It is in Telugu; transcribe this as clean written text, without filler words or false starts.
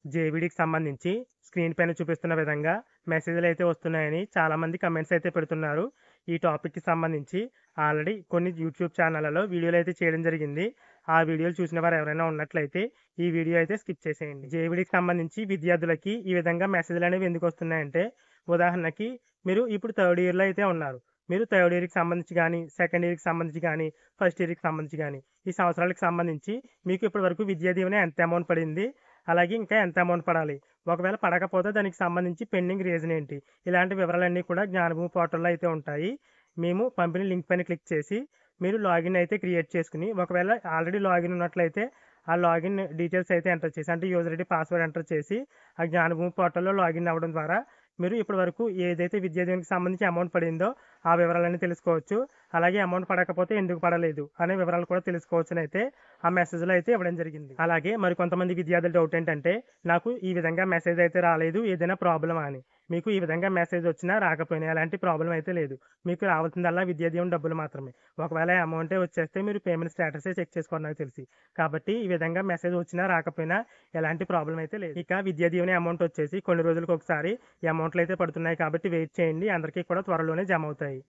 జేవిడికి సంబంధించి స్క్రీన్ పైన చూపిస్తున్న విధంగా మెసేజ్‌లు అయితే వస్తున్నాయని చాలామంది కమెంట్స్ అయితే పెడుతున్నారు. ఈ టాపిక్‌కి సంబంధించి ఆల్రెడీ కొన్ని యూట్యూబ్ ఛానళ్ళలో వీడియోలు అయితే చేయడం జరిగింది. ఆ వీడియోలు చూసిన వారు ఎవరైనా ఉన్నట్లయితే ఈ వీడియో అయితే స్కిప్ చేసేయండి. జేవిడికి సంబంధించి విద్యార్థులకి ఈ విధంగా మెసేజ్‌లు అనేవి ఎందుకు వస్తున్నాయంటే, ఉదాహరణకి మీరు ఇప్పుడు థర్డ్ ఇయర్‌లో అయితే ఉన్నారు. మీరు థర్డ్ ఇయర్‌కి సంబంధించి గాని, సెకండ్ ఇయర్‌కి సంబంధించి గాని, ఫస్ట్ ఇయర్‌కి సంబంధించి గాని, ఈ సంవత్సరాలకు సంబంధించి మీకు ఇప్పటి వరకు విద్యా దీవెన ఎంత అమౌంట్ పడింది? అలాగే ఇంకా ఎంత అమౌంట్ పడాలి? ఒకవేళ పడకపోతే దానికి సంబంధించి పెండింగ్ రీజన్ ఏంటి? ఇలాంటి వివరాలన్నీ కూడా జ్ఞానభూమి పోర్టల్‌లో అయితే ఉంటాయి. మేము పంపిన లింక్ పైన క్లిక్ చేసి మీరు లాగిన్ అయితే క్రియేట్ చేసుకొని, ఒకవేళ ఆల్రెడీ లాగిన్ ఉన్నట్లయితే ఆ లాగిన్ డీటెయిల్స్ అయితే ఎంటర్ చేసి అంటే యూజర్ ఐడీ, పాస్వర్డ్ ఎంటర్ చేసి ఆ జ్ఞానభూమి పోర్టల్‌లో లాగిన్ అవ్వడం ద్వారా మీరు ఇప్పటి వరకు ఏదైతే విద్యా దీవెనకి సంబంధించి అమౌంట్ పడిందో ఆ వివరాలన్నీ తెలుసుకోవచ్చు. అలాగే అమౌంట్ పడకపోతే ఎందుకు పడలేదు అనే వివరాలు కూడా తెలుసుకోవచ్చునైతే ఆ మెసేజ్‌లో అయితే ఇవ్వడం జరిగింది. అలాగే మరికొంతమంది విద్యార్థుల డౌట్ ఏంటంటే, నాకు ఈ విధంగా మెసేజ్ అయితే రాలేదు. ఏదైనా ప్రాబ్లమా అని. మీకు ఈ విధంగా మెసేజ్ వచ్చినా రాకపోయినా ఎలాంటి ప్రాబ్లమ్ అయితే లేదు. మీకు రావాల్సిందల్లా విద్యా దీవెన డబ్బులు మాత్రమే. ఒకవేళ అమౌంటే వచ్చేస్తే మీరు పేమెంట్ స్టేటసే చెక్ చేసుకోవాలి నాకు తెలిసి. కాబట్టి ఈ విధంగా మెసేజ్ వచ్చినా రాకపోయినా ఎలాంటి ప్రాబ్లమ్ అయితే లేదు. ఇక విద్యా దీవెన అమౌంట్ వచ్చేసి కొన్ని రోజులకు ఒకసారి ఈ అమౌంట్‌లు అయితే పడుతున్నాయి కాబట్టి వెయిట్ చేయండి. అందరికీ కూడా త్వరలోనే జమ అవుతాయి.